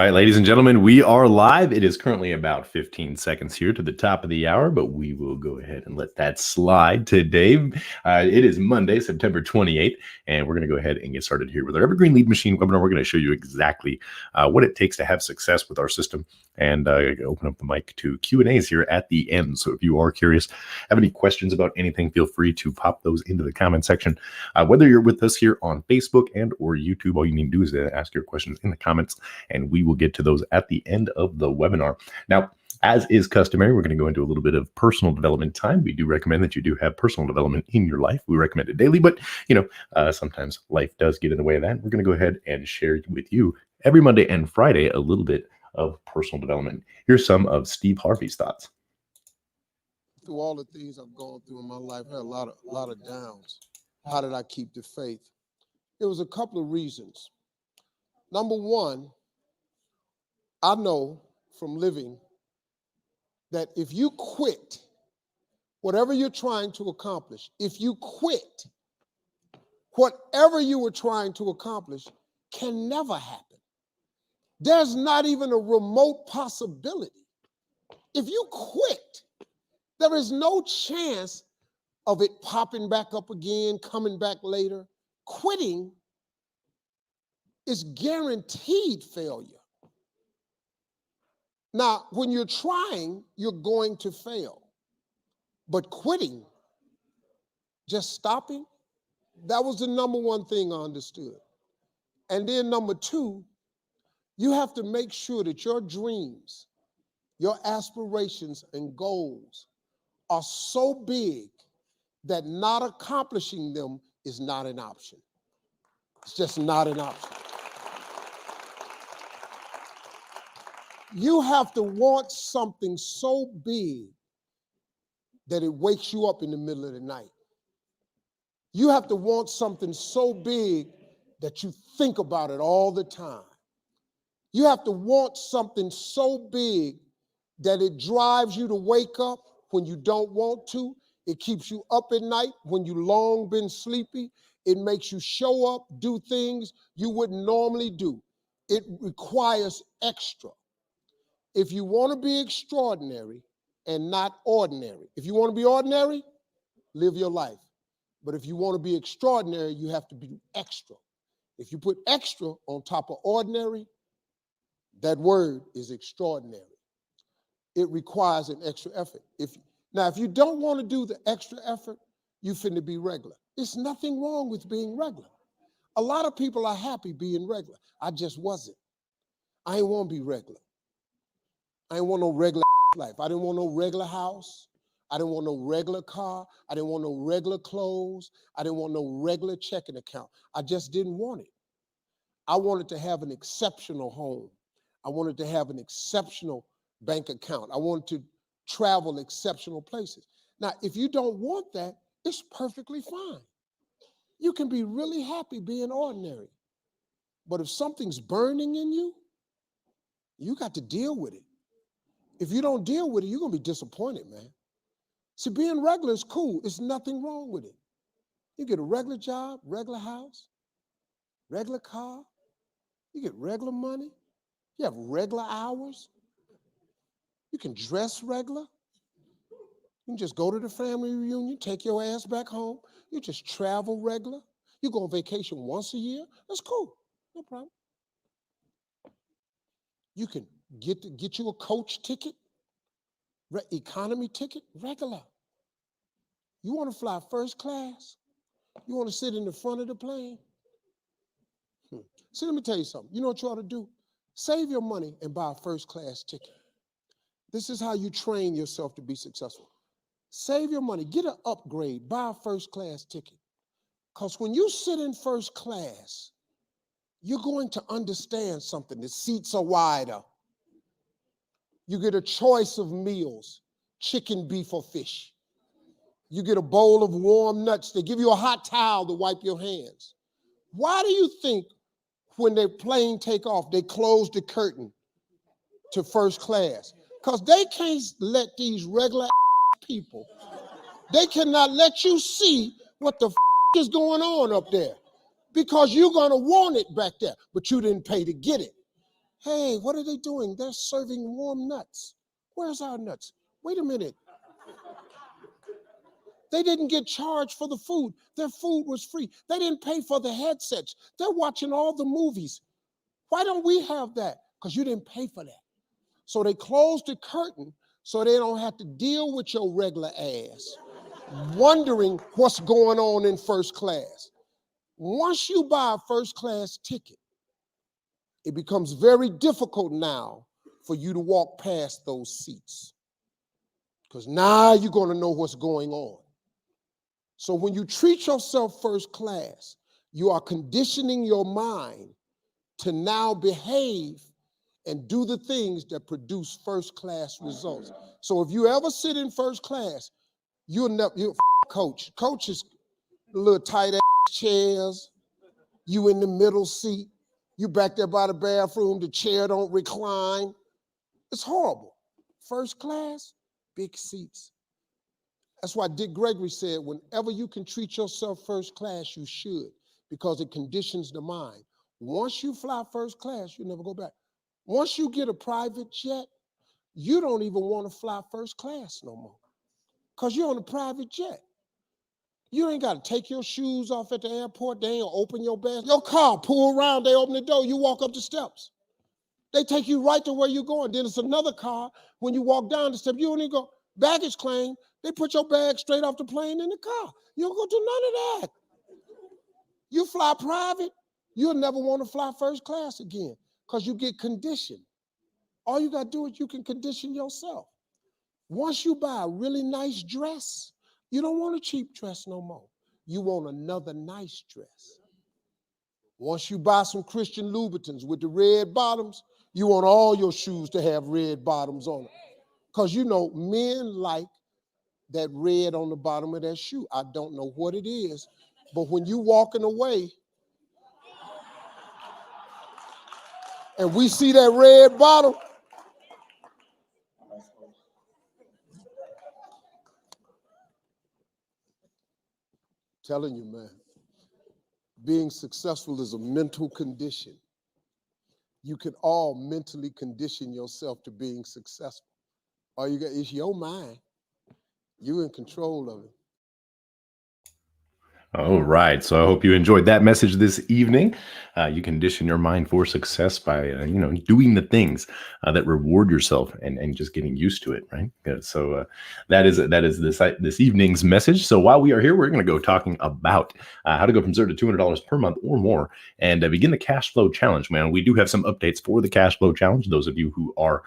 right, ladies and gentlemen, we are live. It is currently about 15 seconds here to the top of the hour, but we will go ahead and let that slide today. It is Monday, September 28th, and we're going to go ahead and get started here with our Evergreen Lead Machine webinar. We're going to show you exactly what it takes to have success with our system and open up the mic to Q&As here at the end. So if you are curious, have any questions about anything, feel free to pop those into the comment section. Whether you're with us here on Facebook and or YouTube, all you need to do is ask your questions in the comments, and we will get to those at the end of the webinar. Now, as is customary, we're going to go into a little bit of personal development time. We do recommend that you do have personal development in your life. We recommend it daily, but sometimes life does get in the way of that. We're going to go ahead and share with you every Monday and Friday a little bit of personal development. Here's some of Steve Harvey's thoughts. Through all the things I've gone through in my life, I had a lot of downs. How did I keep the faith? There was a couple of reasons. Number one, I know from living that if you quit whatever you're trying to accomplish, if you quit, whatever you were trying to accomplish can never happen. There's not even a remote possibility. If you quit, there is no chance of it popping back up again, coming back later. Quitting is guaranteed failure. Now, when you're trying, you're going to fail. But quitting, just stopping, that was the number one thing I understood. And then number two, you have to make sure that your dreams, your aspirations and goals are so big that not accomplishing them is not an option. It's just not an option. You have to want something so big that it wakes you up in the middle of the night. You have to want something so big that you think about it all the time. You have to want something so big that it drives you to wake up when you don't want to. It keeps you up at night when you long been sleepy. It makes you show up, do things you wouldn't normally do. It requires extra. If you want to be extraordinary and not ordinary, if you want to be ordinary, live your life. But if you want to be extraordinary, you have to be extra. If you put extra on top of ordinary, that word is extraordinary. It requires an extra effort. If you don't want to do the extra effort, you finna be regular. There's nothing wrong with being regular. A lot of people are happy being regular. I just wasn't. I ain't want to be regular. I didn't want no regular life. I didn't want no regular house. I didn't want no regular car. I didn't want no regular clothes. I didn't want no regular checking account. I just didn't want it. I wanted to have an exceptional home. I wanted to have an exceptional bank account. I wanted to travel exceptional places. Now, if you don't want that, it's perfectly fine. You can be really happy being ordinary. But if something's burning in you, you got to deal with it. If you don't deal with it, you're going to be disappointed, man. See, being regular is cool. There's nothing wrong with it. You get a regular job, regular house, regular car. You get regular money. You have regular hours. You can dress regular. You can just go to the family reunion, take your ass back home. You just travel regular. You go on vacation once a year. That's cool. No problem. You can get you a coach ticket, economy ticket, regular. You want to fly first class? You want to sit in the front of the plane? See, let me tell you something. You know what you ought to do? Save your money and buy a first class ticket. This is how you train yourself to be successful. Save your money, get an upgrade, buy a first class ticket. Because when you sit in first class, you're going to understand something. The seats are wider. You get a choice of meals, chicken, beef, or fish. You get a bowl of warm nuts. They give you a hot towel to wipe your hands. Why do you think when their plane take off, they close the curtain to first class? Because they can't let these regular people, they cannot let you see what the is going on up there. Because you're going to want it back there, but you didn't pay to get it. Hey, what are they doing? They're serving warm nuts. Where's our nuts? Wait a minute. They didn't get charged for the food. Their food was free. They didn't pay for the headsets. They're watching all the movies. Why don't we have that? Because you didn't pay for that. So they closed the curtain so they don't have to deal with your regular ass, wondering what's going on in first class. Once you buy a first class ticket, it becomes very difficult now for you to walk past those seats, because now you're going to know what's going on. So when you treat yourself first class, you are conditioning your mind to now behave and do the things that produce first class results. So if you ever sit in first class, you'll coach. Coach is the little tight ass chairs. You in the middle seat. You back there by the bathroom, the chair don't recline. It's horrible. First class, big seats. That's why Dick Gregory said, whenever you can treat yourself first class, you should, because it conditions the mind. Once you fly first class, you never go back. Once you get a private jet, you don't even want to fly first class no more, because you're on a private jet. You ain't got to take your shoes off at the airport. They ain't open your bag. Your car, pull around, they open the door, you walk up the steps. They take you right to where you're going. Then it's another car. When you walk down the steps, you don't even go, baggage claim, they put your bag straight off the plane in the car. You don't go do none of that. You fly private, you'll never want to fly first class again, because you get conditioned. All you got to do is you can condition yourself. Once you buy a really nice dress, you don't want a cheap dress no more. You want another nice dress. Once you buy some Christian Louboutins with the red bottoms, you want all your shoes to have red bottoms on them. Because you know, men like that red on the bottom of that shoe. I don't know what it is, but when you walking away and we see that red bottom, telling you, man, being successful is a mental condition. You can all mentally condition yourself to being successful. All you got is your mind. You're in control of it. All right. So I hope you enjoyed that message this evening. You condition your mind for success by, doing the things that reward yourself and just getting used to it. Right. So that is this evening's message. So while we are here, we're going to go talking about how to go from $0 to $200 per month or more and begin the cash flow challenge, man. We do have some updates for the cash flow challenge. Those of you who are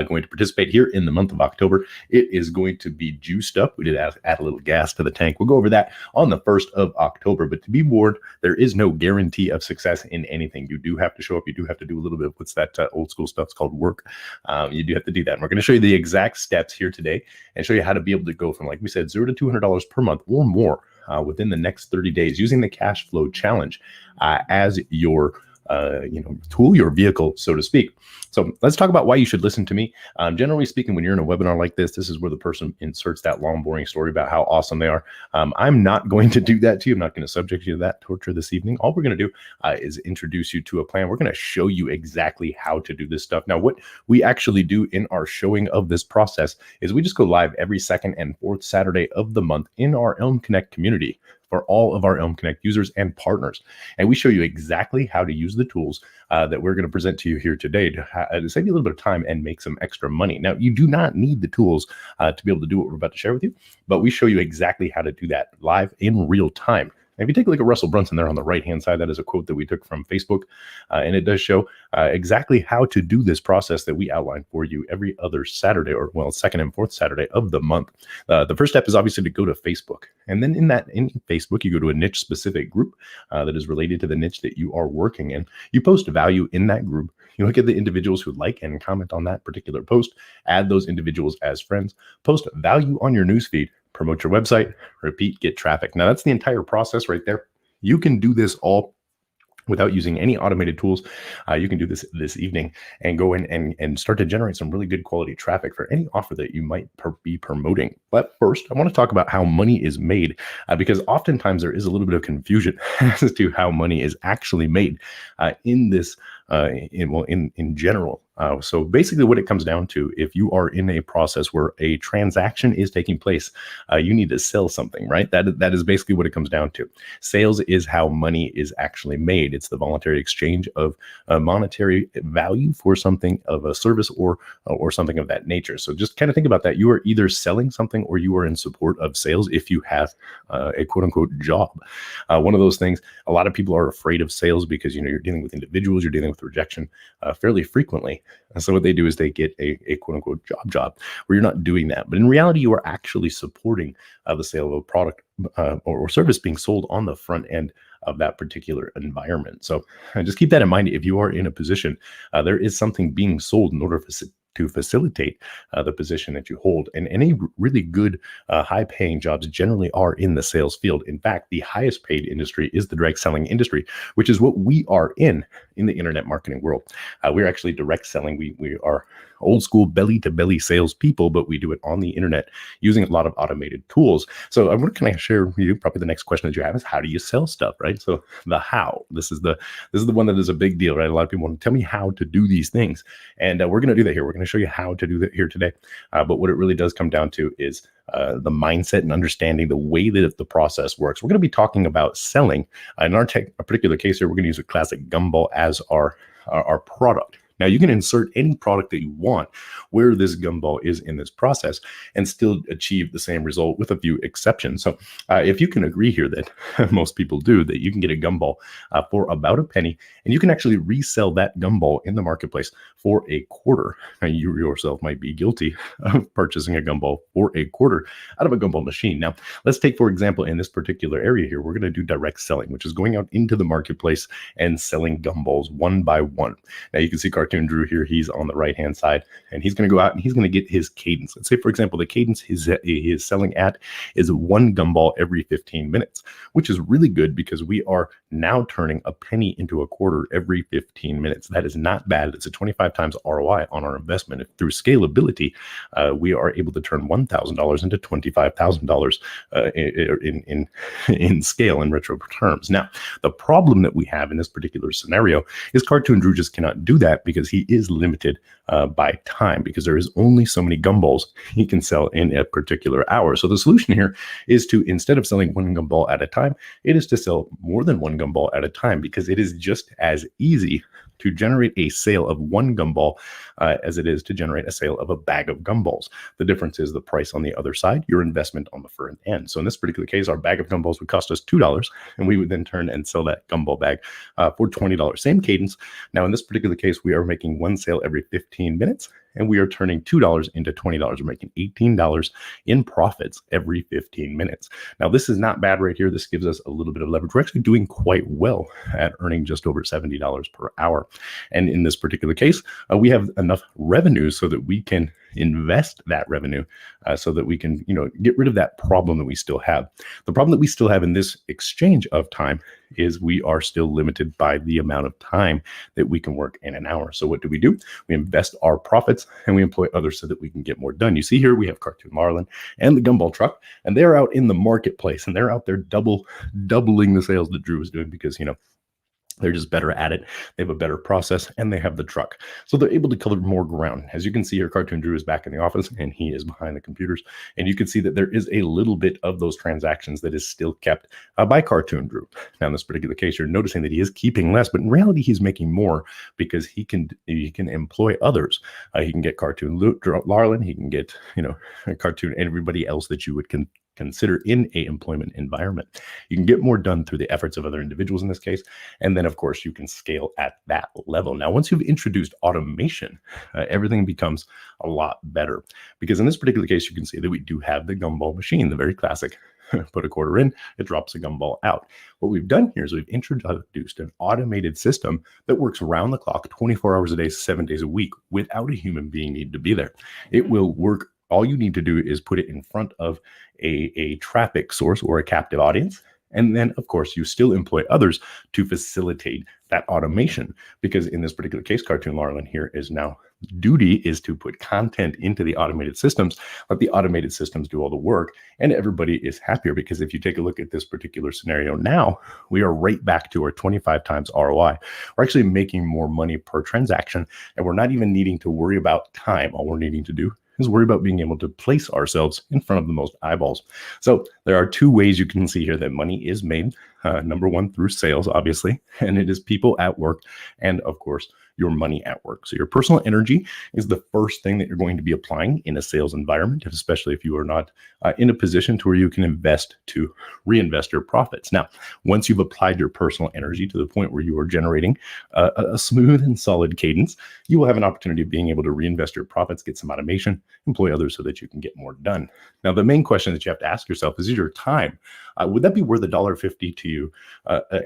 going to participate here in the month of October, it is going to be juiced up. We did add a little gas to the tank. We'll go over that on the 1st of October, but to be warned, there is no guarantee of success in anything. You do have to show up. You do have to do a little bit of what's that old school stuff. It's called work. You do have to do that. And we're going to show you the exact steps here today and show you how to be able to go from, like we said, $0 to $200 per month or more within the next 30 days using the cash flow challenge as your tool, your vehicle, so to speak. So let's talk about why you should listen to me. Generally speaking, when you're in a webinar like this is where the person inserts that long, boring story about how awesome they are. I'm not going to do that to you. I'm not going to subject you to that torture this evening. All we're going to do is introduce you to a plan. We're going to show you exactly how to do this stuff. Now, what we actually do in our showing of this process is we just go live every second and fourth Saturday of the month in our Elm Connect community for all of our Elm Connect users and partners. And we show you exactly how to use the tools that we're going to present to you here today to save you a little bit of time and make some extra money. Now, you do not need the tools to be able to do what we're about to share with you, but we show you exactly how to do that live in real time. If you take a look at Russell Brunson there on the right-hand side, that is a quote that we took from Facebook, and it does show exactly how to do this process that we outline for you every other Saturday, or second and fourth Saturday of the month. The first step is obviously to go to Facebook, and then in Facebook, you go to a niche-specific group that is related to the niche that you are working in. You post value in that group. You look at the individuals who like and comment on that particular post, add those individuals as friends, post value on your newsfeed, promote your website, repeat, get traffic. Now that's the entire process right there. You can do this all without using any automated tools. You can do this evening and go in and start to generate some really good quality traffic for any offer that you might be promoting. But first, I want to talk about how money is made because oftentimes there is a little bit of confusion as to how money is actually made in this in general. So basically what it comes down to, if you are in a process where a transaction is taking place, you need to sell something, right? That is basically what it comes down to. Sales is how money is actually made. It's the voluntary exchange of monetary value for something of a service or something of that nature. So just kind of think about that. You are either selling something or you are in support of sales if you have a quote unquote job. One of those things, a lot of people are afraid of sales because, you're dealing with individuals, you're dealing with rejection fairly frequently. And so what they do is they get a quote unquote job where you're not doing that. But in reality, you are actually supporting the sale of a product or service being sold on the front end of that particular environment. So just keep that in mind. If you are in a position, there is something being sold in order to facilitate the position that you hold. And any really good high paying jobs generally are in the sales field. In fact, the highest paid industry is the direct selling industry, which is what we are in the internet marketing world. We're actually direct selling. We are old school belly to belly sales people, but we do it on the internet using a lot of automated tools. So I'm going to share with you, probably the next question that you have is, how do you sell stuff, right? So the how, this is the one that is a big deal, right? A lot of people want to tell me how to do these things. And we're going to do that here. We're going to show you how to do that here today. But what it really does come down to is the mindset and understanding the way that the process works. We're going to be talking about selling. In our particular case here, we're going to use a classic gumball as our product. Now, you can insert any product that you want where this gumball is in this process and still achieve the same result with a few exceptions. So if you can agree here that most people do, that you can get a gumball for about a penny, and you can actually resell that gumball in the marketplace for a quarter. Now, you yourself might be guilty of purchasing a gumball for a quarter out of a gumball machine. Now, let's take, for example, in this particular area here, we're going to do direct selling, which is going out into the marketplace and selling gumballs one by one. Now, you can see Cartoon Drew here, he's on the right hand side, and he's going to go out and he's going to get his cadence. Let's say, for example, the cadence he is selling at is one gumball every 15 minutes, which is really good because we are now turning a penny into a quarter every 15 minutes. That is not bad. It's a 25 times ROI on our investment. If through scalability, we are able to turn $1,000 into $25,000 in scale in retro terms. Now, the problem that we have in this particular scenario is Cartoon Drew just cannot do that because he is limited by time, because there is only so many gumballs he can sell in a particular hour. So the solution here is to, instead of selling one gumball at a time, it is to sell more than one gumball at a time, because it is just as easy to generate a sale of one gumball as it is to generate a sale of a bag of gumballs. The difference is the price on the other side, your investment on the front end. So in this particular case, our bag of gumballs would cost us $2, and we would then turn and sell that gumball bag for $20. Same cadence. Now, in this particular case, we are making one sale every 15 minutes, and we are turning $2 into $20. We're making $18 in profits every 15 minutes. Now, this is not bad right here. This gives us a little bit of leverage. We're actually doing quite well at earning just over $70 per hour. And in this particular case, we have enough revenue so that we can invest that revenue so that we can, get rid of that problem that we still have. The problem that we still have in this exchange of time is we are still limited by the amount of time that we can work in an hour. So what do? We invest our profits and we employ others so that we can get more done. You see here, we have Cartoon Marlin and the Gumball Truck, and they're out in the marketplace, and they're out there doubling the sales that Drew is doing because, they're just better at it. They have a better process, and they have the truck. So they're able to cover more ground. As you can see here, Cartoon Drew is back in the office, and he is behind the computers. And you can see that there is a little bit of those transactions that is still kept by Cartoon Drew. Now, in this particular case, you're noticing that he is keeping less, but in reality, he's making more because he can employ others. He can get Cartoon Marlin. He can get, Cartoon and everybody else that you would consider in a employment environment. You can get more done through the efforts of other individuals in this case. And then, of course, you can scale at that level. Now, once you've introduced automation, everything becomes a lot better, because in this particular case, you can see that we do have the gumball machine, the very classic. Put a quarter in, it drops a gumball out. What we've done here is we've introduced an automated system that works around the clock, 24 hours a day, 7 days a week, without a human being need to be there. It will work. All you need to do is put it in front of a traffic source or a captive audience, And then, of course, you still employ others to facilitate that automation, because in this particular case, Cartoon Larlin here is now duty is to put content into the automated systems, let the automated systems do all the work, and everybody is happier. Because if you take a look at this particular scenario now, we are right back to our 25 times ROI. We're actually making more money per transaction, and we're not even needing to worry about time. All we're needing to do is worry about being able to place ourselves in front of the most eyeballs. So there are two ways you can see here that money is made. Number one, through sales, obviously, and it is people at work, and of course, your money at work. So your personal energy is the first thing that you're going to be applying in a sales environment, especially if you are not in a position to where you can invest to reinvest your profits. Now, once you've applied your personal energy to the point where you are generating a smooth and solid cadence, you will have an opportunity of being able to reinvest your profits, get some automation, employ others so that you can get more done. Now, the main question that you have to ask yourself is your time. Would that be worth $1.50 to you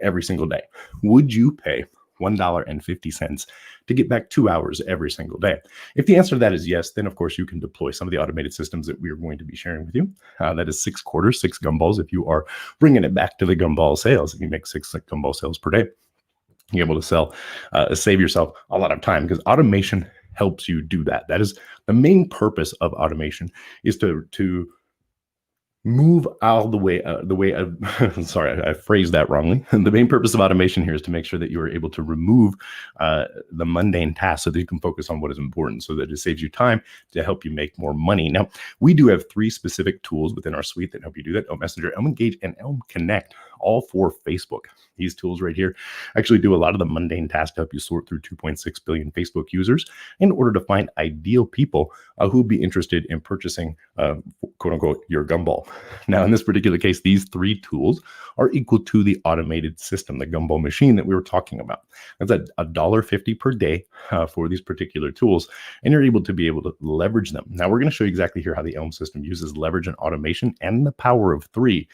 every single day? Would you pay $1.50 to get back 2 hours every single day? If the answer to that is yes, then of course you can deploy some of the automated systems that we are going to be sharing with you. That is 6 quarters, 6 gumballs. If you are bringing it back to the gumball sales, if you make 6 gumball sales per day, you're able to save yourself a lot of time, because automation helps you do that. That is the main purpose of automation, is to move out the way sorry, I phrased that wrongly. The main purpose of automation here is to make sure that you are able to remove the mundane tasks so that you can focus on what is important, so that it saves you time to help you make more money. Now, we do have 3 specific tools within our suite that help you do that: Elm Messenger, Elm Engage, and Elm Connect, all for Facebook. These tools right here actually do a lot of the mundane tasks to help you sort through 2.6 billion Facebook users in order to find ideal people who would be interested in purchasing, quote unquote, your gumball. Now, in this particular case, these 3 tools are equal to the automated system, the gumball machine that we were talking about. That's $1.50 per day for these particular tools, and you're able to leverage them. Now, we're going to show you exactly here how the Elm system uses leverage and automation and the power of 3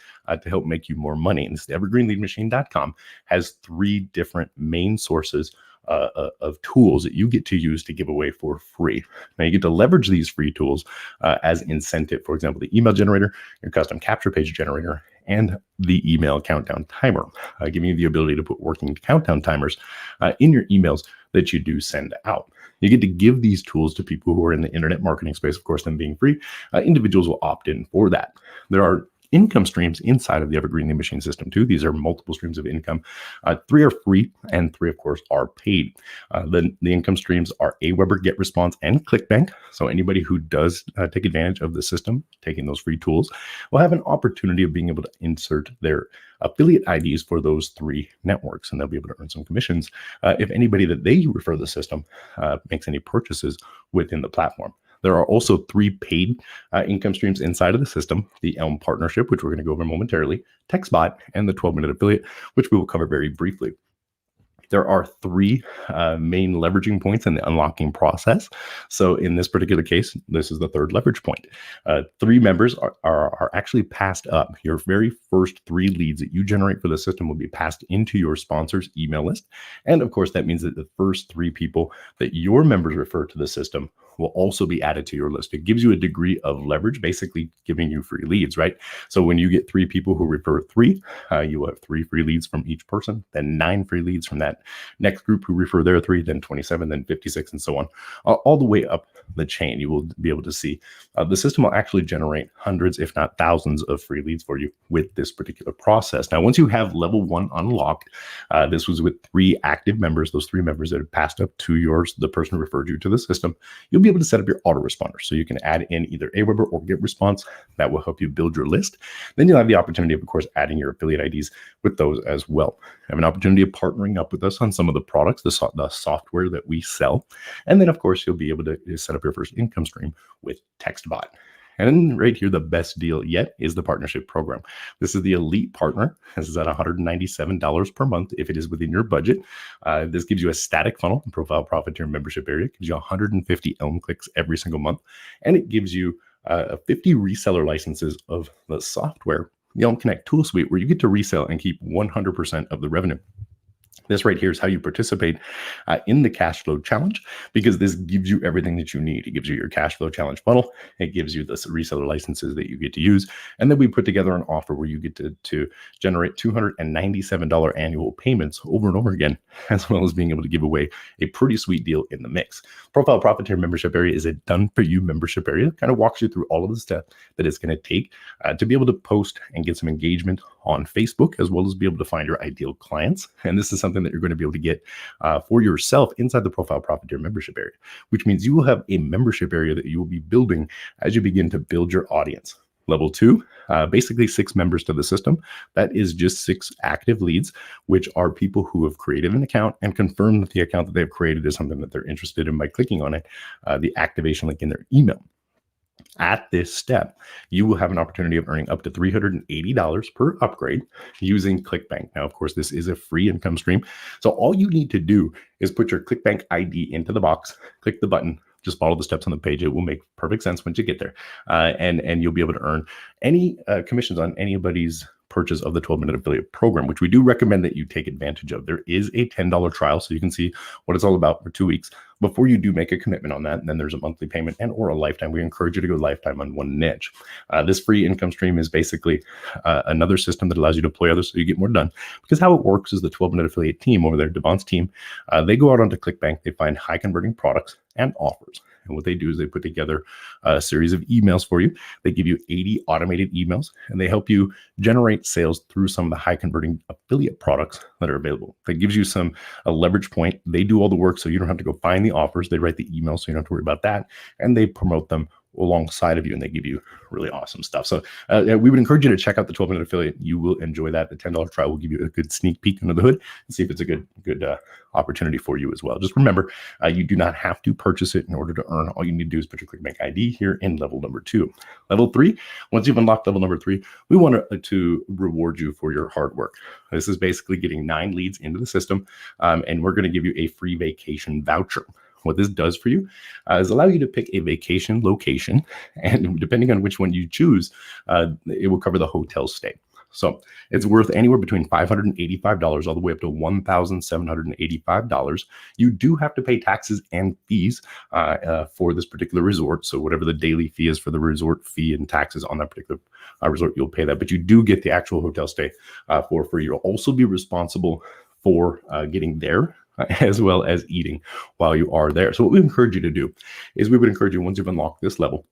to help make you more money. And this evergreenleadmachine.com has 3 different main sources of tools that you get to use to give away for free. Now, you get to leverage these free tools as incentive. For example, the email generator, your custom capture page generator, and the email countdown timer, giving you the ability to put working countdown timers in your emails that you do send out. You get to give these tools to people who are in the internet marketing space. Of course, them being free, individuals will opt in for that. There are income streams inside of the Evergreen Lead Machine system too. These are multiple streams of income. 3 are free, and 3, of course, are paid. The income streams are Aweber, GetResponse, and ClickBank. So anybody who does take advantage of the system, taking those free tools, will have an opportunity of being able to insert their affiliate IDs for those 3 networks, and they'll be able to earn some commissions if anybody that they refer the system makes any purchases within the platform. There are also 3 paid income streams inside of the system: the Elm Partnership, which we're going to go over momentarily, TextBot, and the 12-minute affiliate, which we will cover very briefly. There are 3 main leveraging points in the unlocking process. So in this particular case, this is the 3rd leverage point. 3 members are actually passed up. Your very first 3 leads that you generate for the system will be passed into your sponsor's email list. And of course, that means that the first 3 people that your members refer to the system will also be added to your list. It gives you a degree of leverage, basically giving you free leads, right? So when you get 3 people who refer 3, you will have 3 free leads from each person, then 9 free leads from that next group who refer their 3, then 27, then 56, and so on, all the way up the chain. You will be able to see the system will actually generate hundreds, if not thousands, of free leads for you with this particular process. Now, once you have level 1 unlocked, this was with 3 active members, those 3 members that have passed up to the person who referred you to the system, you'll be able to set up your autoresponder. So you can add in either Aweber or GetResponse. That will help you build your list. Then you'll have the opportunity of course, adding your affiliate IDs with those as well. Have an opportunity of partnering up with us on some of the products, the software that we sell. And then, of course, you'll be able to set up your first income stream with TextBot. And right here, the best deal yet is the partnership program. This is the elite partner. This is at $197 per month if it is within your budget. This gives you a static funnel and profile profit to your membership area. It gives you 150 Elm clicks every single month. And it gives you 50 reseller licenses of the software, the Elm Connect tool suite, where you get to resell and keep 100% of the revenue. This right here is how you participate in the cash flow challenge, because this gives you everything that you need. It gives you your cash flow challenge funnel. It gives you the reseller licenses that you get to use. And then we put together an offer where you get to generate $297 annual payments over and over again, as well as being able to give away a pretty sweet deal in the mix. Profile Profiteer membership area is a done for you membership area. It kind of walks you through all of the steps that it's going to take to be able to post and get some engagement on Facebook, as well as be able to find your ideal clients. And this is something that you're going to be able to get for yourself inside the Profile Profiteer membership area, which means you will have a membership area that you will be building as you begin to build your audience. Level 2, basically 6 members to the system. That is just 6 active leads, which are people who have created an account and confirmed that the account that they've created is something that they're interested in by clicking on it, the activation link in their email. At this step, you will have an opportunity of earning up to $380 per upgrade using ClickBank. Now, of course, this is a free income stream. So all you need to do is put your ClickBank ID into the box, click the button, just follow the steps on the page. It will make perfect sense once you get there. And you'll be able to earn any commissions on anybody's purchase of the 12-minute affiliate program, which we do recommend that you take advantage of. There is a $10 trial, so you can see what it's all about for 2 weeks before you do make a commitment on that. And then there's a monthly payment and or a lifetime. We encourage you to go lifetime on one niche. This free income stream is basically another system that allows you to deploy others so you get more done. Because how it works is the 12-minute affiliate team over there, Devon's team, they go out onto ClickBank, they find high converting products and offers. And what they do is they put together a series of emails for you. They give you 80 automated emails, and they help you generate sales through some of the high converting affiliate products that are available. That gives you a leverage point. They do all the work, so you don't have to go find the offers. They write the emails, so you don't have to worry about that. And they promote them alongside of you, and they give you really awesome stuff. So we would encourage you to check out the 12-minute affiliate. You will enjoy that. The $10 trial will give you a good sneak peek under the hood and see if it's a good opportunity for you as well. Just remember, you do not have to purchase it in order to earn. All you need to do is put your ClickBank ID here in level number 2. Level 3, once you've unlocked level number 3, we want to reward you for your hard work. This is basically getting 9 leads into the system, and we're going to give you a free vacation voucher. What this does for you is allow you to pick a vacation location, and depending on which one you choose, it will cover the hotel stay. So it's worth anywhere between $585 all the way up to $1,785. You do have to pay taxes and fees for this particular resort. So whatever the daily fee is for the resort fee and taxes on that particular resort, you'll pay that. But you do get the actual hotel stay for free. You'll also be responsible for getting there as well as eating while you are there. So what we encourage you to do is we would encourage you, once you've unlocked this level,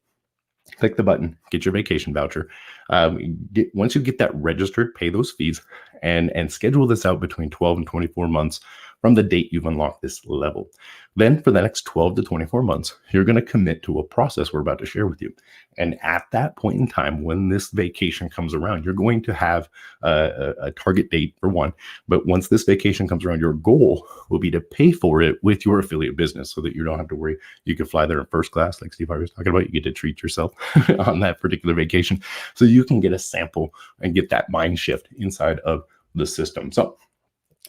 click the button, get your vacation voucher. Once you get that registered, pay those fees and schedule this out between 12 and 24 months from the date you've unlocked this level. Then for the next 12 to 24 months, you're going to commit to a process we're about to share with you. And at that point in time, when this vacation comes around, you're going to have a target date for one. But once this vacation comes around, your goal will be to pay for it with your affiliate business so that you don't have to worry. You can fly there in first class, like Steve Harvey was talking about. You get to treat yourself on that particular vacation so you can get a sample and get that mind shift inside of the system. So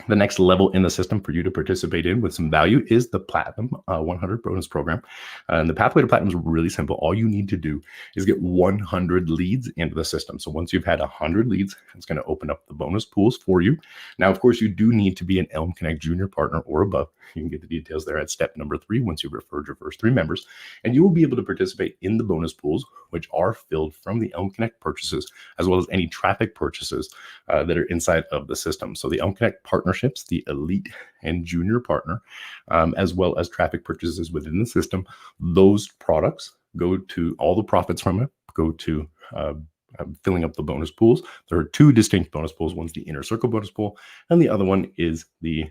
the next level in the system for you to participate in with some value is the Platinum 100 bonus program. And the pathway to Platinum is really simple. All you need to do is get 100 leads into the system. So once you've had 100 leads, it's going to open up the bonus pools for you. Now, of course, you do need to be an Elm Connect Junior partner or above. You can get the details there at step number 3 once you've referred your first 3 members. And you will be able to participate in the bonus pools, which are filled from the Elm Connect purchases, as well as any traffic purchases that are inside of the system. So the Elm Connect partnerships, the elite and junior partner, as well as traffic purchases within the system, those products go to, all the profits from it go to filling up the bonus pools. There are 2 distinct bonus pools. One's the Inner Circle bonus pool, and the other one is the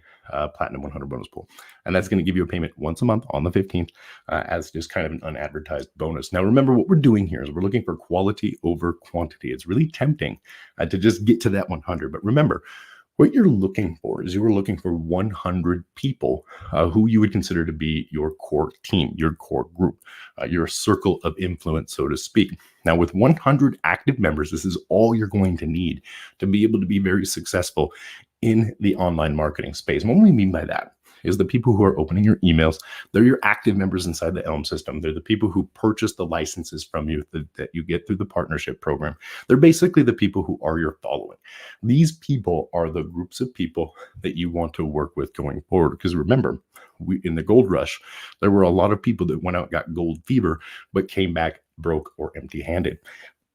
Platinum 100 bonus pool. And that's going to give you a payment once a month on the 15th as just kind of an unadvertised bonus. Now, remember what we're doing here is we're looking for quality over quantity. It's really tempting to just get to that 100. But remember, what you're looking for is you are looking for 100 people who you would consider to be your core team, your core group, your circle of influence, so to speak. Now, with 100 active members, this is all you're going to need to be able to be very successful in the online marketing space. And what we mean by that is the people who are opening your emails. They're your active members inside the Elm system. They're the people who purchase the licenses from you that you get through the partnership program. They're basically the people who are your following. These people are the groups of people that you want to work with going forward. Because remember, in the gold rush, there were a lot of people that went out and got gold fever, but came back broke or empty-handed.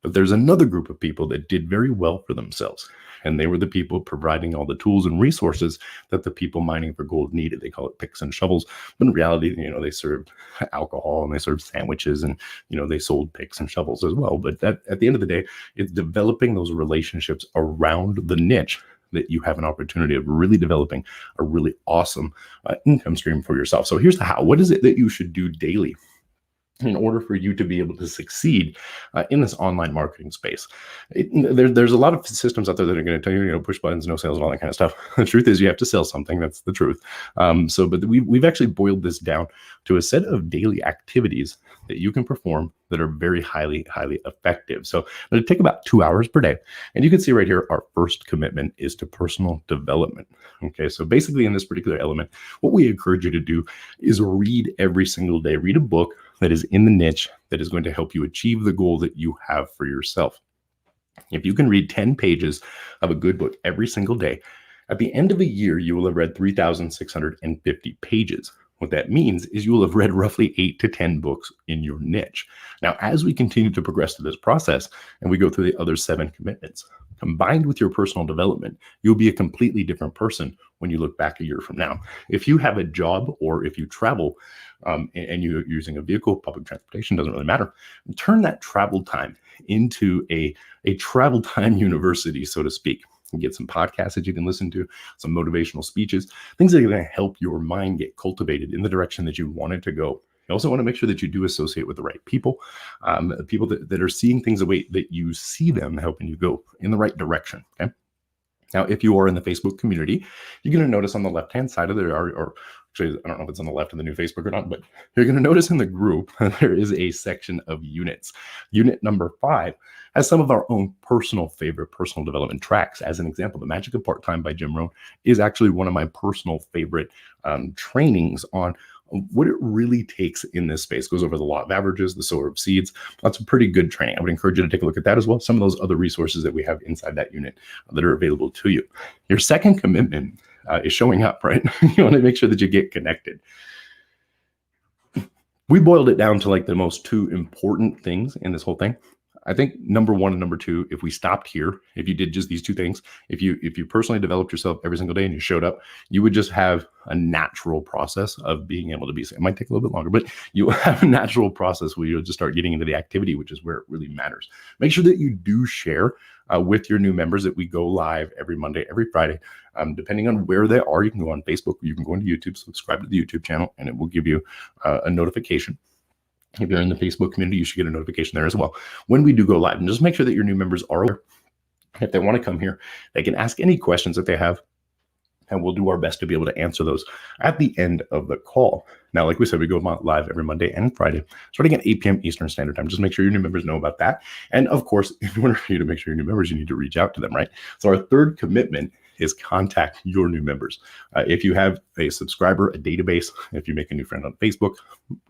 But there's another group of people that did very well for themselves. And they were the people providing all the tools and resources that the people mining for gold needed. They call it picks and shovels. But in reality, they served alcohol and they served sandwiches and, they sold picks and shovels as well. But at the end of the day, it's developing those relationships around the niche that you have an opportunity of really developing a really awesome income stream for yourself. So here's the how. What is it that you should do daily in order for you to be able to succeed in this online marketing space? There's a lot of systems out there that are going to tell you, push buttons, no sales, and all that kind of stuff. The truth is you have to sell something. That's the truth. But we've actually boiled this down to a set of daily activities that you can perform that are very highly, highly effective. So it'll take about 2 hours per day. And you can see right here, our first commitment is to personal development. Okay, so basically in this particular element, what we encourage you to do is read every single day. Read a book that is in the niche that is going to help you achieve the goal that you have for yourself. If you can read 10 pages of a good book every single day, at the end of a year, you will have read 3,650 pages. What that means is you will have read roughly 8 to 10 books in your niche. Now, as we continue to progress through this process and we go through the other 7 commitments, combined with your personal development, you'll be a completely different person when you look back a year from now. If you have a job or if you travel and you're using a vehicle, public transportation, doesn't really matter, turn that travel time into a travel time university, so to speak. You get some podcasts that you can listen to, some motivational speeches, things that are going to help your mind get cultivated in the direction that you want it to go. You also want to make sure that you do associate with the right people, people that are seeing things the way that you see them, helping you go in the right direction. Okay. Now, if you are in the Facebook community, you're going to notice on the left-hand side of there, or actually, I don't know if it's on the left of the new Facebook or not, but you're going to notice in the group, there is a section of units. Unit number 5 has some of our own personal favorite personal development tracks. As an example, The Magic of Part-Time by Jim Rohn is actually one of my personal favorite trainings on what it really takes in this space. Goes over the law of averages, the sower of seeds. That's a pretty good training. I would encourage you to take a look at that as well. Some of those other resources that we have inside that unit that are available to you. Your second commitment is showing up, right? You want to make sure that you get connected. We boiled it down to like the most 2 important things in this whole thing. I think number 1 and number 2, if we stopped here, if you did just these 2 things, if you personally developed yourself every single day and you showed up, you would just have a natural process of being able to be, it might take a little bit longer, but you have a natural process where you'll just start getting into the activity, which is where it really matters. Make sure that you do share with your new members that we go live every Monday, every Friday. Depending on where they are, you can go on Facebook, you can go into YouTube, subscribe to the YouTube channel, and it will give you a notification. If you're in the Facebook community, you should get a notification there as well when we do go live. And just make sure that your new members are aware. If they want to come here, they can ask any questions that they have, and we'll do our best to be able to answer those at the end of the call. Now, like we said, we go live every Monday and Friday, starting at 8 p.m. Eastern Standard Time. Just make sure your new members know about that. And of course, in order for you to make sure your new members, you need to reach out to them, right? So our third commitment is contact your new members. If you have a subscriber, a database, if you make a new friend on Facebook,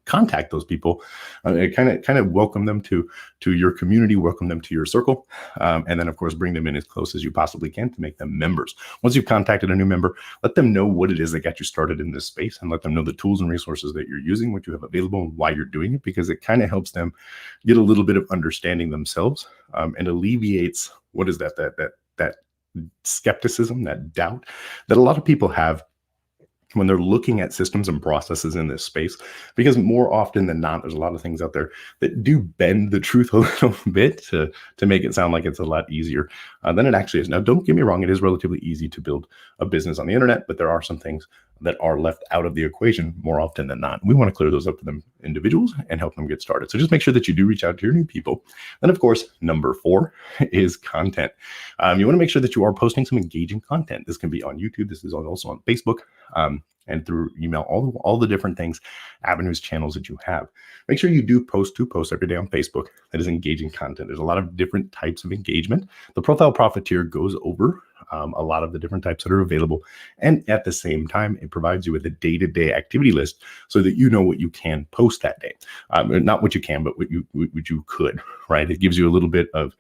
contact those people. Kind of welcome them to your community, welcome them to your circle, and then of course bring them in as close as you possibly can to make them members. Once you've contacted a new member, let them know what it is that got you started in this space, and let them know the tools and resources that you're using, what you have available, and why you're doing it, because it kind of helps them get a little bit of understanding themselves, and alleviates what is that skepticism, that doubt that a lot of people have when they're looking at systems and processes in this space, because more often than not, there's a lot of things out there that do bend the truth a little bit to make it sound like it's a lot easier than it actually is. Now, don't get me wrong, it is relatively easy to build a business on the internet, but there are some things that are left out of the equation more often than not. We want to clear those up for them individuals and help them get started. So just make sure that you do reach out to your new people. Then, of course, number 4 is content. You want to make sure that you are posting some engaging content. This can be on YouTube. This is also on Facebook, and through email, all the different things, avenues, channels that you have. Make sure you do post 2 posts every day on Facebook that is engaging content. There's a lot of different types of engagement. The Profile Profiteer goes over a lot of the different types that are available. And at the same time, it provides you with a day-to-day activity list so that you know what you can post that day. Not what you can, but what you could, right? It gives you a little bit of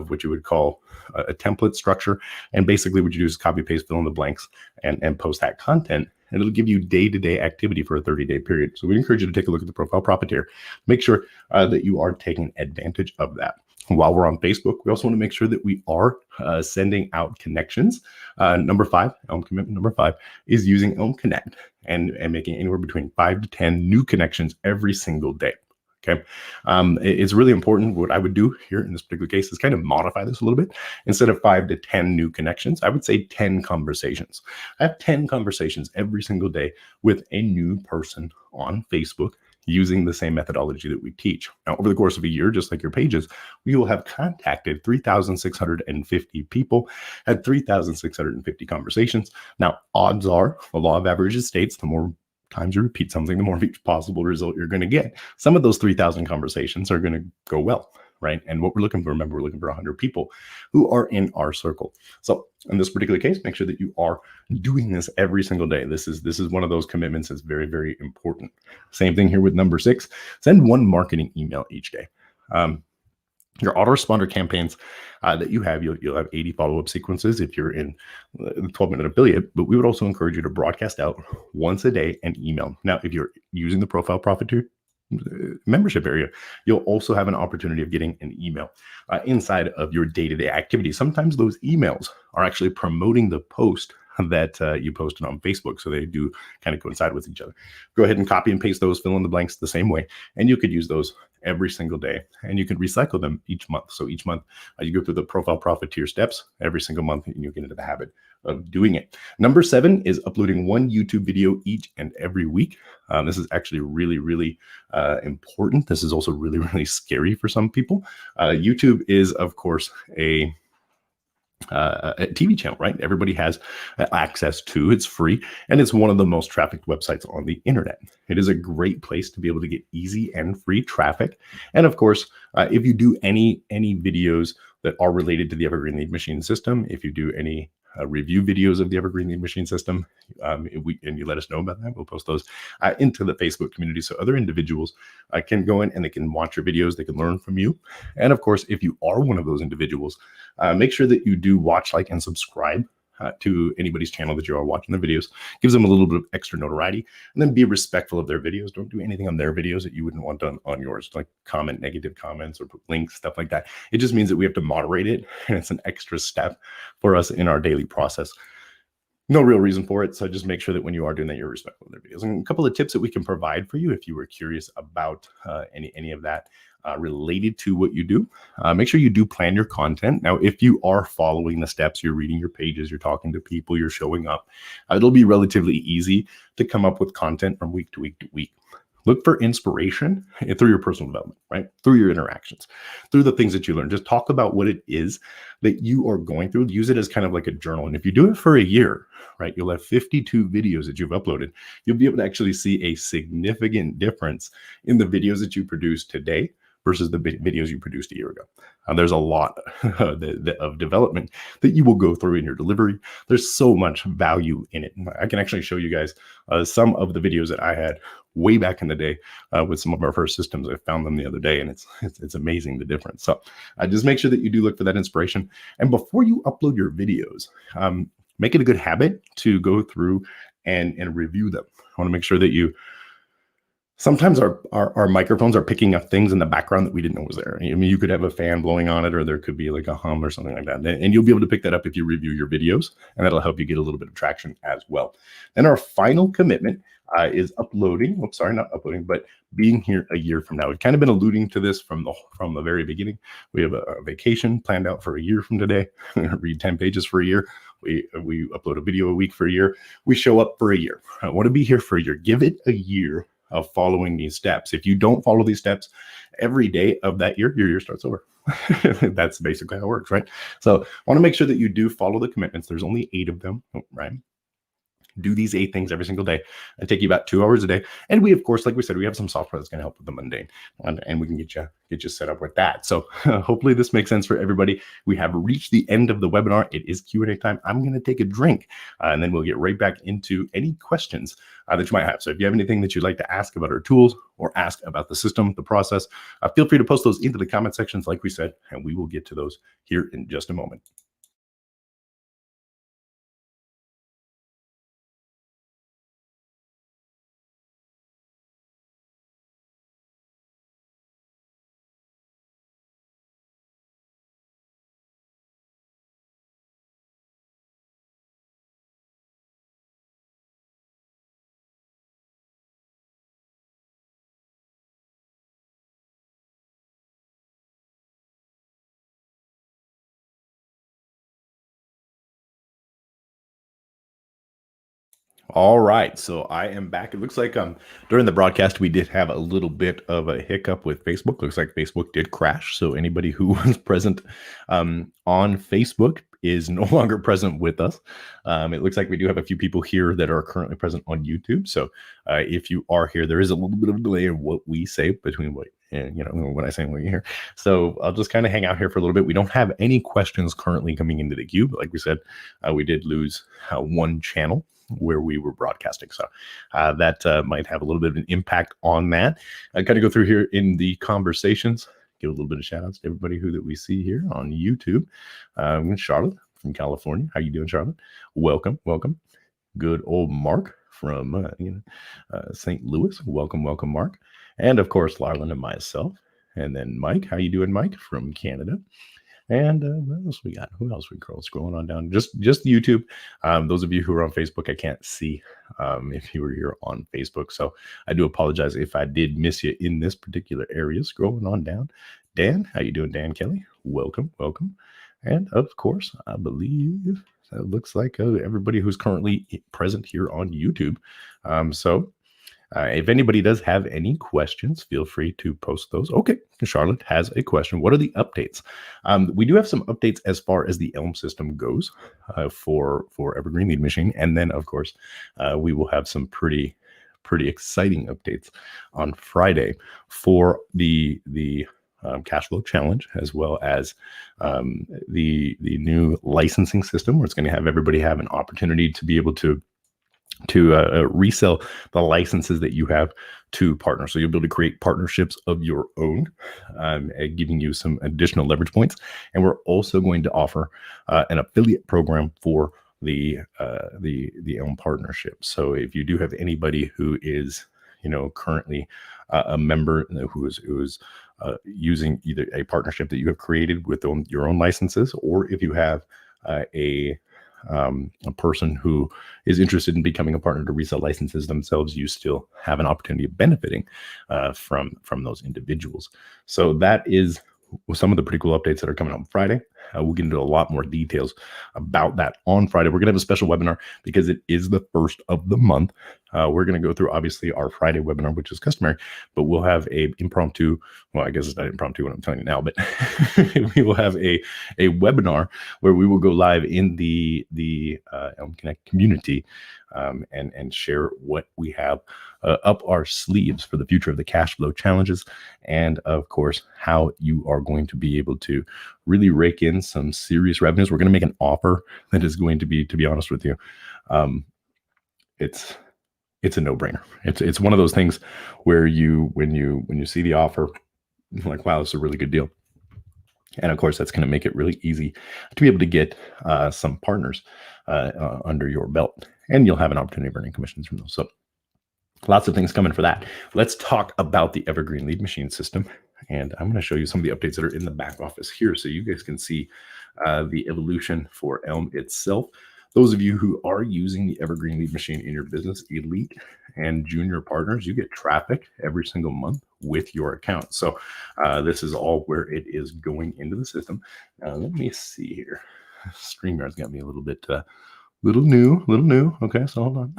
what you would call a template structure. And basically what you do is copy, paste, fill in the blanks and post that content. And it'll give you day-to-day activity for a 30-day period. So we encourage you to take a look at the Profile Profiteer. Make sure that you are taking advantage of that. While we're on Facebook, we also want to make sure that we are sending out connections. Number 5, Elm commitment number 5 is using Elm Connect and making anywhere between 5 to 10 new connections every single day. Okay. It's really important. What I would do here in this particular case is kind of modify this a little bit. Instead of 5 to 10 new connections, I would say 10 conversations. I have 10 conversations every single day with a new person on Facebook using the same methodology that we teach. Now, over the course of a year, just like your pages, we will have contacted 3,650 people, had 3,650 conversations. Now, odds are, the law of averages states, the more times you repeat something, the more of each possible result you're going to get. Some of those 3,000 conversations are going to go well, right? And what we're looking for, remember, we're looking for 100 people who are in our circle. So in this particular case, make sure that you are doing this every single day. This is one of those commitments that's very, very important. Same thing here with number 6, send one marketing email each day. Your autoresponder campaigns that you have, you'll have 80 follow-up sequences if you're in the 12-minute affiliate, but we would also encourage you to broadcast out once a day and email. Now, if you're using the Profile Profiteer membership area, you'll also have an opportunity of getting an email inside of your day-to-day activities. Sometimes those emails are actually promoting the post that you posted on Facebook. So they do kind of coincide with each other. Go ahead and copy and paste those, fill in the blanks the same way. And you could use those every single day and you can recycle them each month. So each month you go through the Profile Profiteer steps every single month and you get into the habit of doing it. Number 7 is uploading one YouTube video each and every week. This is actually really, really important. This is also really, really scary for some people. YouTube is, of course, a TV channel, right? Everybody has access to. It's free, and it's one of the most trafficked websites on the internet. It is a great place to be able to get easy and free traffic. And of course, if you do any videos that are related to the Evergreen Lead Machine system, if you do any review videos of the Evergreen Lead Machine system, and you let us know about that, we'll post those into the Facebook community so other individuals can go in and they can watch your videos, they can learn from you. And of course, if you are one of those individuals, make sure that you do watch, like, and subscribe to anybody's channel that you are watching the videos. Gives them a little bit of extra notoriety, and then be respectful of their videos. Don't do anything on their videos that you wouldn't want done on yours, like comment negative comments or put links, stuff like that. It just means that we have to moderate it, and it's an extra step for us in our daily process. No real reason for it. So just make sure that when you are doing that, you're respectful of their videos. And a couple of tips that we can provide for you if you were curious about any of that related to what you do. Make sure you do plan your content. Now, if you are following the steps, you're reading your pages, you're talking to people, you're showing up, it'll be relatively easy to come up with content from week to week to week. Look for inspiration through your personal development, right? Through your interactions, through the things that you learn. Just talk about what it is that you are going through. Use it as kind of like a journal. And if you do it for a year, right, you'll have 52 videos that you've uploaded. You'll be able to actually see a significant difference in the videos that you produce today versus the videos you produced a year ago. There's a lot of development that you will go through in your delivery. There's so much value in it. I can actually show you guys some of the videos that I had way back in the day with some of our first systems. I found them the other day, and it's amazing the difference. So just make sure that you do look for that inspiration. And before you upload your videos, make it a good habit to go through and review them. I want to make sure that you. Sometimes our microphones are picking up things in the background that we didn't know was there. I mean, you could have a fan blowing on it, or there could be like a hum or something like that. And you'll be able to pick that up if you review your videos, and that'll help you get a little bit of traction as well. And our final commitment is uploading. Oops, sorry, not uploading, but being here a year from now. We've kind of been alluding to this from the very beginning. We have a vacation planned out for a year from today. Read 10 pages for a year. We upload a video a week for a year. We show up for a year. I want to be here for a year. Give it a year of following these steps. If you don't follow these steps every day of that year, your year starts over. That's basically how it works, right? So I want to make sure that you do follow the commitments. There's only 8 of them, right? Do these 8 things every single day. It take you about 2 hours a day. And we, of course, like we said, we have some software that's going to help with the mundane, and we can get you set up with that. So hopefully this makes sense for everybody. We have reached the end of the webinar. It is Q&A time. I'm going to take a drink, and then we'll get right back into any questions that you might have. So if you have anything that you'd like to ask about our tools or ask about the system, the process, feel free to post those into the comment sections, like we said, and we will get to those here in just a moment. All right, so I am back. It looks like during the broadcast we did have a little bit of a hiccup with Facebook. Looks like Facebook did crash. So anybody who was present on Facebook is no longer present with us. It looks like we do have a few people here that are currently present on YouTube. So if you are here, there is a little bit of a delay in what we say between what when I say what you hear. So I'll just kind of hang out here for a little bit. We don't have any questions currently coming into the queue, but like we said, we did lose one channel where we were broadcasting. So that might have a little bit of an impact on that. I kind of go through here in the conversations, give a little bit of shout outs to everybody that we see here on YouTube. Charlotte from California. How you doing, Charlotte? Welcome. Good old Mark from St. Louis. Welcome, Mark. And of course, Larlin and myself. And then Mike. How you doing, Mike, from Canada? And what else we got? Who else we scrolling on down? Just YouTube. Those of you who are on Facebook, I can't see if you were here on Facebook. So I do apologize if I did miss you in this particular area. Scrolling on down. Dan, how you doing, Dan Kelly? Welcome. And of course, I believe that looks like everybody who's currently present here on YouTube. If anybody does have any questions, feel free to post those. Okay, Charlotte has a question. What are the updates? We do have some updates as far as the Elm system goes for Evergreen Lead Machine. And then, of course, we will have some pretty exciting updates on Friday for the cash flow challenge, as well as the new licensing system, where it's going to have everybody have an opportunity to be able to resell the licenses that you have to partners. So you'll be able to create partnerships of your own, giving you some additional leverage points. And we're also going to offer an affiliate program for the Elm partnership. So if you do have anybody who is currently a member who is using either a partnership that you have created with your own licenses, or if you have a person who is interested in becoming a partner to resell licenses themselves, you still have an opportunity of benefiting from those individuals. So that is some of the pretty cool updates that are coming on Friday. We'll get into a lot more details about that on Friday. We're going to have a special webinar because it is the first of the month. We're going to go through, obviously, our Friday webinar, which is customary, but we'll have a impromptu, well, I guess it's not impromptu what I'm telling you now, but we will have a webinar where we will go live in the Elm Connect community and share what we have up our sleeves for the future of the cash flow challenges, and of course, how you are going to be able to really rake in some serious revenues. We're going to make an offer that is going to be honest with you, it's a no-brainer. It's one of those things where when you see the offer, you're like, wow, this is a really good deal. And of course, that's going to make it really easy to be able to get some partners under your belt, and you'll have an opportunity of earning commissions from those. So lots of things coming for that. Let's talk about the Evergreen Lead Machine system. And I'm going to show you some of the updates that are in the back office here, so you guys can see the evolution for Elm itself. Those of you who are using the Evergreen Lead Machine in your business, elite and junior partners, you get traffic every single month with your account. So this is all where it is going into the system. Let me see here. StreamYard's got me a little bit little new. Okay, so hold on.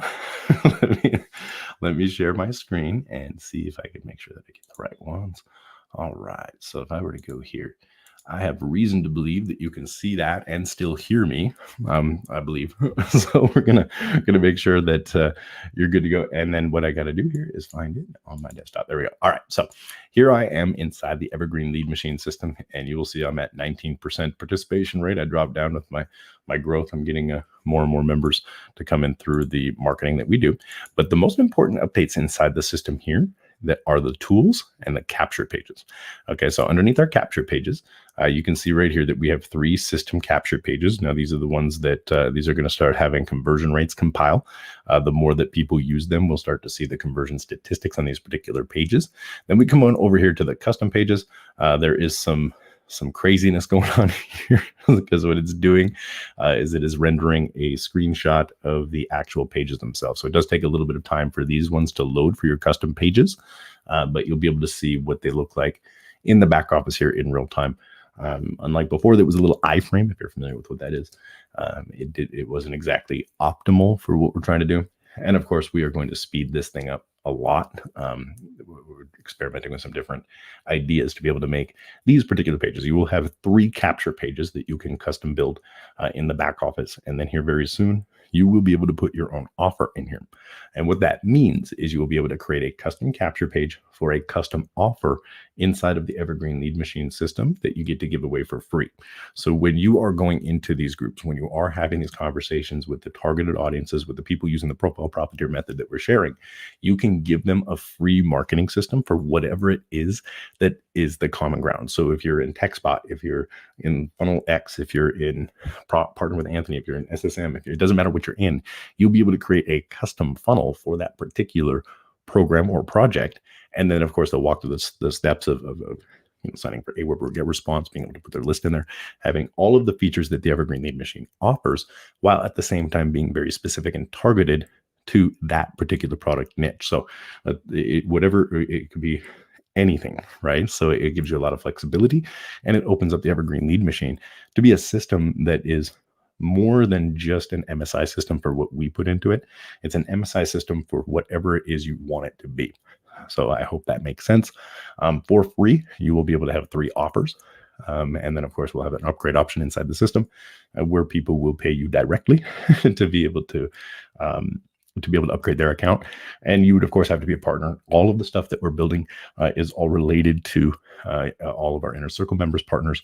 let me share my screen and see if I can make sure that I get the right ones. All right, so if I were to go here, I have reason to believe that you can see that and still hear me. I believe. So we're gonna make sure that you're good to go. And then what I got to do here is find it on my desktop. There we go. All right. So here I am inside the Evergreen Lead Machine system, and you will see I'm at 19% participation rate. I dropped down with my growth. I'm getting more and more members to come in through the marketing that we do. But the most important updates inside the system here that are the tools and the capture pages. Okay, so underneath our capture pages, you can see right here that we have 3 system capture pages. Now, these are the ones that these are going to start having conversion rates compile. The more that people use them, we'll start to see the conversion statistics on these particular pages. Then we come on over here to the custom pages. There is some craziness going on here because what it's doing is it is rendering a screenshot of the actual pages themselves. So it does take a little bit of time for these ones to load for your custom pages, but you'll be able to see what they look like in the back office here in real time. Unlike before, there was a little iframe, if you're familiar with what that is. It wasn't exactly optimal for what we're trying to do. And of course, we are going to speed this thing up a lot. We're experimenting with some different ideas to be able to make these particular pages. You will have 3 capture pages that you can custom build in the back office. And then here very soon, you will be able to put your own offer in here. And what that means is you will be able to create a custom capture page for a custom offer inside of the Evergreen Lead Machine system that you get to give away for free. So when you are going into these groups, when you are having these conversations with the targeted audiences, with the people using the profile profiteer method that we're sharing, you can give them a free marketing system for whatever it is that is the common ground. So if you're in TechSpot, if you're in Funnel X, if you're in Partner with Anthony, if you're in SSM, if it doesn't matter what you're in, you'll be able to create a custom funnel for that particular program or project. And then, of course, they'll walk through the steps of signing for Aweber, get response, being able to put their list in there, having all of the features that the Evergreen Lead Machine offers, while at the same time being very specific and targeted to that particular product niche. So it could be anything, right? So it gives you a lot of flexibility, and it opens up the Evergreen Lead Machine to be a system that is more than just an MSI system for what we put into it. It's an MSI system for whatever it is you want it to be. So I hope that makes sense. For free, you will be able to have 3 offers. And then, of course, we'll have an upgrade option inside the system where people will pay you directly to be able to upgrade their account. And you would, of course, have to be a partner. All of the stuff that we're building is all related to all of our inner circle members, partners,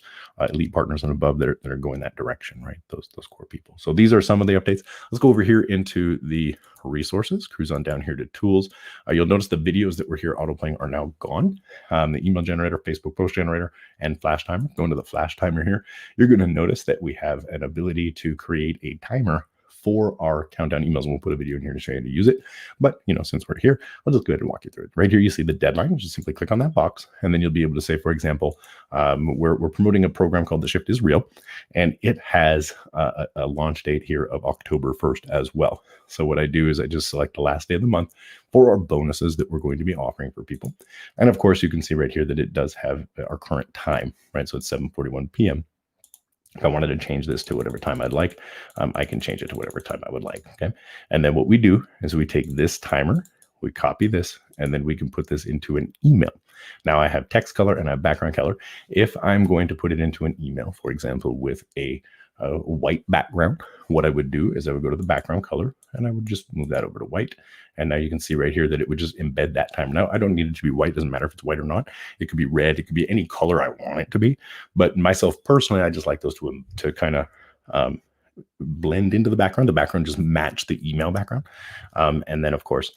elite partners and above that are going that direction, right? Those core people. So these are some of the updates. Let's go over here into the resources, cruise on down here to tools. You'll notice the videos that were here auto-playing are now gone. The email generator, Facebook post generator, and flash timer. Going to the flash timer here, you're going to notice that we have an ability to create a timer for our countdown emails, and we'll put a video in here to show you how to use it. But since we're here, I'll just go ahead and walk you through it. Right here, you see the deadline. Just simply click on that box, and then you'll be able to say, for example, we're promoting a program called The Shift is Real, and it has a launch date here of October 1st as well. So what I do is I just select the last day of the month for our bonuses that we're going to be offering for people. And of course, you can see right here that it does have our current time, right? So it's 7:41 p.m. If I wanted to change this to whatever time I'd like, I can change it to whatever time I would like, okay? And then what we do is we take this timer, we copy this, and then we can put this into an email. Now I have text color and I have background color. If I'm going to put it into an email, for example, with a white background, what I would do is I would go to the background color and I would just move that over to white. And now you can see right here that it would just embed that timer. Now I don't need it to be white. Doesn't matter if it's white or not. It could be red. It could be any color I want it to be. But myself personally, I just like those to kind of blend into the background. The background just match the email background. And then of course,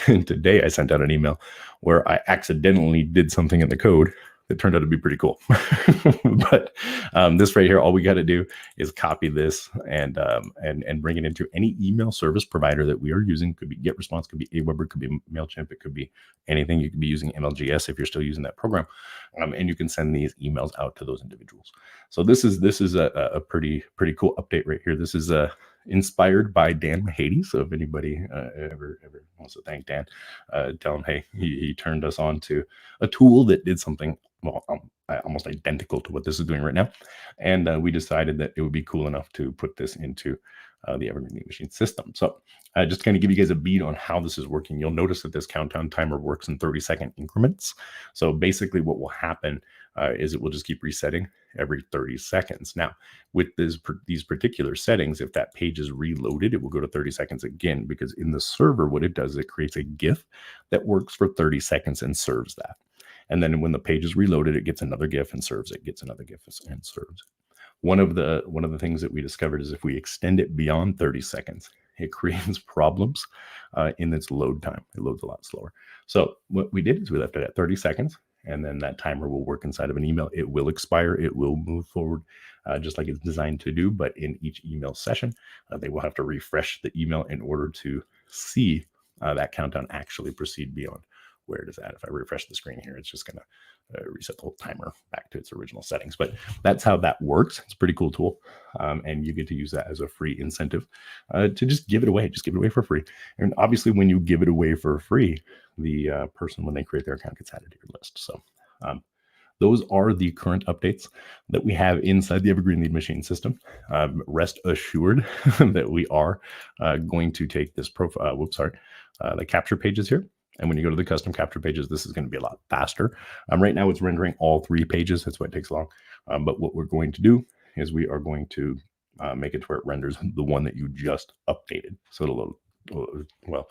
today I sent out an email where I accidentally did something in the code that turned out to be pretty cool. But this right here, all we got to do is copy this and bring it into any email service provider that we are using. Could be GetResponse, could be Aweber, could be MailChimp, it could be anything. You could be using MLGS if you're still using that program, and you can send these emails out to those individuals. So this is a pretty cool update right here. This is inspired by Dan Mahady. So if anybody ever wants to thank Dan, tell him, hey, he turned us on to a tool that did something almost identical to what this is doing right now. And we decided that it would be cool enough to put this into the Evergreen Lead Machine system. So just to kind of give you guys a beat on how this is working, you'll notice that this countdown timer works in 30-second increments. So basically what will happen is it will just keep resetting every 30 seconds. Now, with these particular settings, if that page is reloaded, it will go to 30 seconds again, because in the server, what it does is it creates a GIF that works for 30 seconds and serves that. And then when the page is reloaded, it gets another GIF and serves it, gets another GIF and serves it. One of the things that we discovered is if we extend it beyond 30 seconds, it creates problems in its load time. It loads a lot slower. So what we did is we left it at 30 seconds, and then that timer will work inside of an email. It will expire. It will move forward just like it's designed to do. But in each email session, they will have to refresh the email in order to see that countdown actually proceed beyond where it is at. If I refresh the screen here, it's just going to reset the whole timer back to its original settings. But that's how that works. It's a pretty cool tool. And you get to use that as a free incentive to just give it away. Just give it away for free. And obviously, when you give it away for free, the person, when they create their account, gets added to your list. So those are the current updates that we have inside the Evergreen Lead Machine system. Rest assured that we are going to take this profile, the capture pages here. And when you go to the custom capture pages, this is going to be a lot faster. Right now, it's rendering all 3 pages. That's why it takes long. But what we're going to do is we are going to make it to where it renders the one that you just updated. So it'll load, well,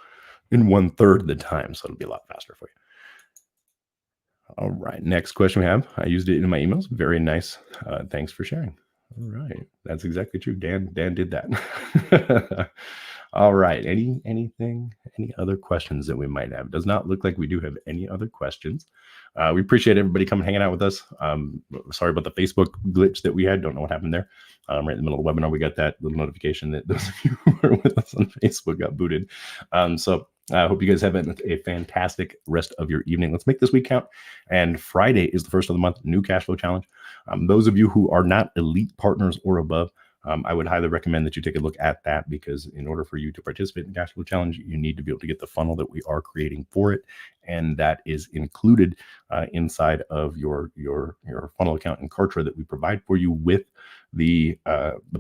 in 1/3 the time. So it'll be a lot faster for you. All right. Next question we have. I used it in my emails. Very nice. Thanks for sharing. All right. That's exactly true. Dan did that. All right. Any other questions that we might have? Does not look like we do have any other questions. We appreciate everybody coming hanging out with us. Sorry about the Facebook glitch that we had. Don't know what happened there. Right in the middle of the webinar, we got that little notification that those of you who were with us on Facebook got booted. So I hope you guys have a fantastic rest of your evening. Let's make this week count. And Friday is the first of the month, new cash flow challenge. Those of you who are not elite partners or above, I would highly recommend that you take a look at that, because in order for you to participate in the Cash Flow Challenge, you need to be able to get the funnel that we are creating for it. And that is included inside of your funnel account in Kartra that we provide for you with the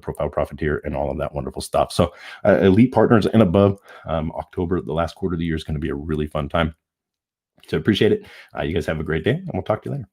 Profile Profiteer and all of that wonderful stuff. So elite partners and above, October, the last quarter of the year, is going to be a really fun time. So appreciate it. You guys have a great day, and we'll talk to you later.